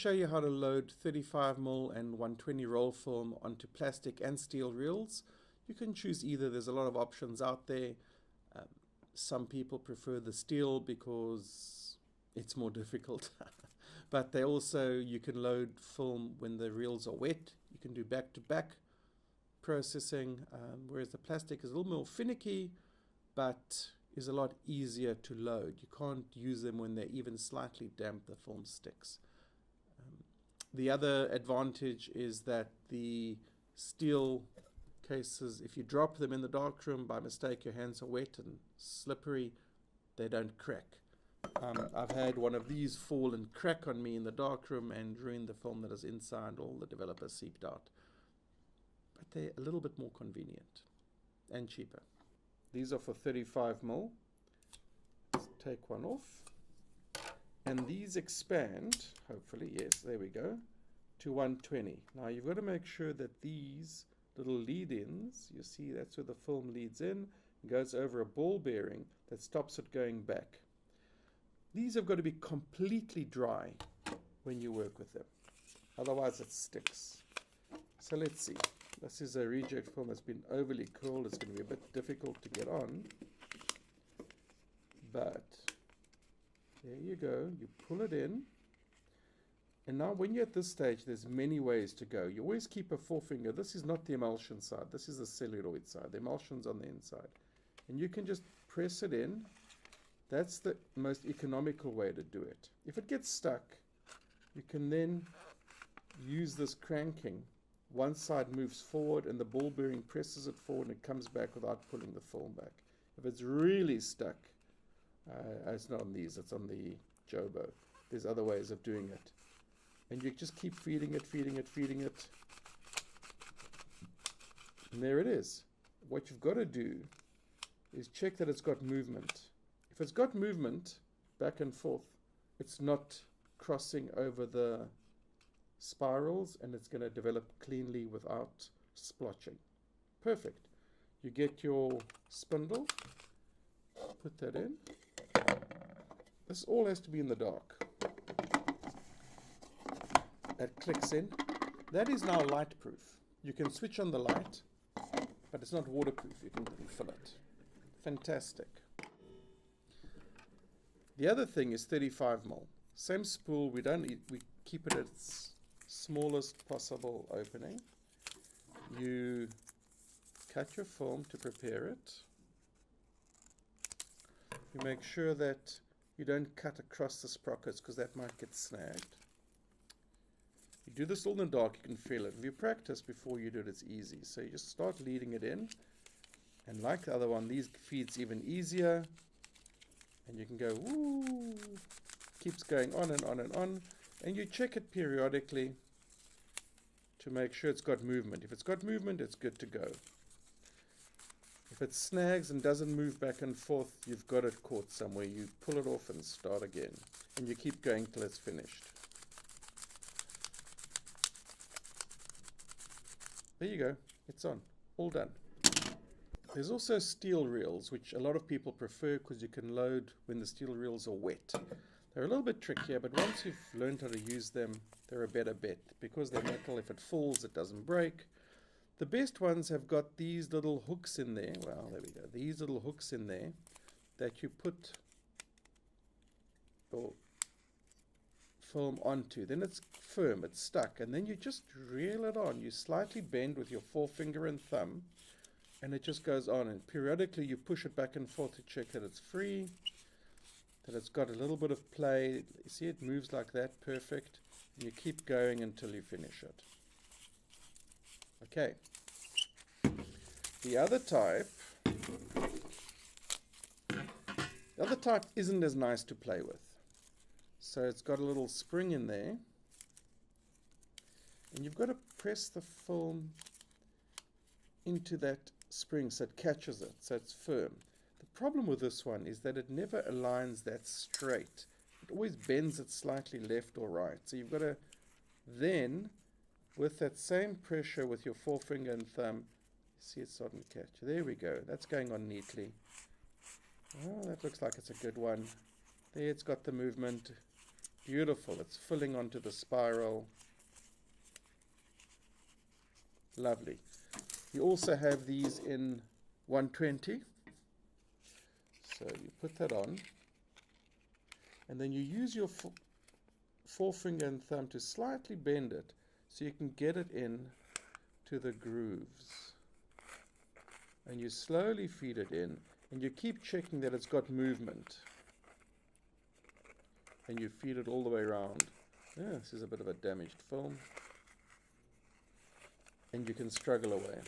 show you how to load 35mm and 120 roll film onto plastic and steel reels. You can choose either. There's a lot of options out there. Some people prefer the steel because it's more difficult. But they also, you can load film when the reels are wet. You can do back-to-back processing, whereas the plastic is a little more finicky, but is a lot easier to load. You can't use them when they're even slightly damp, the film sticks. The other advantage is that the steel cases, if you drop them in the darkroom by mistake, your hands are wet and slippery, they don't crack. I've had one of these fall and crack on me in the darkroom and ruin the film that is inside. All the developers seeped out. But they're a little bit more convenient and cheaper. These are for 35mm. Let's take one off. And these expand, hopefully, yes, there we go, to 120. Now you've got to make sure that these little lead-ins, you see that's where the film leads in, goes over a ball bearing that stops it going back. These have got to be completely dry when you work with them, otherwise it sticks. So let's see. This is a reject film that's been overly curled. It's going to be a bit difficult to get on, but there you go. You pull it in, and now when you're at this stage, there's many ways to go. You always keep a forefinger. This is not the emulsion side. This is the celluloid side. The emulsion's on the inside, and you can just press it in. That's the most economical way to do it. If it gets stuck, you can then use this cranking. One side moves forward and the ball bearing presses it forward and it comes back without pulling the film back. If it's really stuck, it's not on these, it's on the Jobo. There's other ways of doing it. And you just keep feeding it, feeding it, feeding it. And there it is. What you've got to do is check that it's got movement. If it's got movement back and forth, it's not crossing over the spirals and it's going to develop cleanly without splotching. Perfect. You get your spindle, put that in. This all has to be in the dark. That clicks in. That is now light proof. You can switch on the light, but it's not waterproof. You can fill it. Fantastic. The other thing is 35mm. Same spool, we keep it at its smallest possible opening. You cut your film to prepare it. You make sure that you don't cut across the sprockets because that might get snagged. You do this all in the dark, you can feel it. If you practice before you do it, it's easy. So you just start leading it in. And like the other one, these feeds even easier. And you can go, woo, keeps going on and on and on. And you check it periodically to make sure it's got movement. If it's got movement, it's good to go. If it snags and doesn't move back and forth, you've got it caught somewhere. You pull it off and start again. And you keep going till it's finished. There you go. It's on. All done. There's also steel reels, which a lot of people prefer because you can load when the steel reels are wet. They're a little bit trickier, but once you've learned how to use them, they're a better bet. Because they're metal, if it falls, it doesn't break. The best ones have got these little hooks in there. Well, there we go. These little hooks in there that you put your film onto. Then it's firm, it's stuck. And then you just reel it on. You slightly bend with your forefinger and thumb. And it just goes on, and periodically you push it back and forth to check that it's free, that it's got a little bit of play. You see it moves like that, perfect. And you keep going until you finish it. Okay. The other type isn't as nice to play with. So it's got a little spring in there. And you've got to press the film into that spring so it catches it, so it's firm. The problem with this one is that it never aligns that straight. It always bends it slightly left or right. So you've got to then, with that same pressure with your forefinger and thumb, see it's starting to catch. There we go. That's going on neatly. Oh, that looks like it's a good one. There, it's got the movement. Beautiful. It's filling onto the spiral. Lovely. You also have these in 120. So you put that on, and then you use your forefinger and thumb to slightly bend it so you can get it in to the grooves. And you slowly feed it in, and you keep checking that it's got movement. And you feed it all the way around. Yeah, this is a bit of a damaged film. And you can struggle away.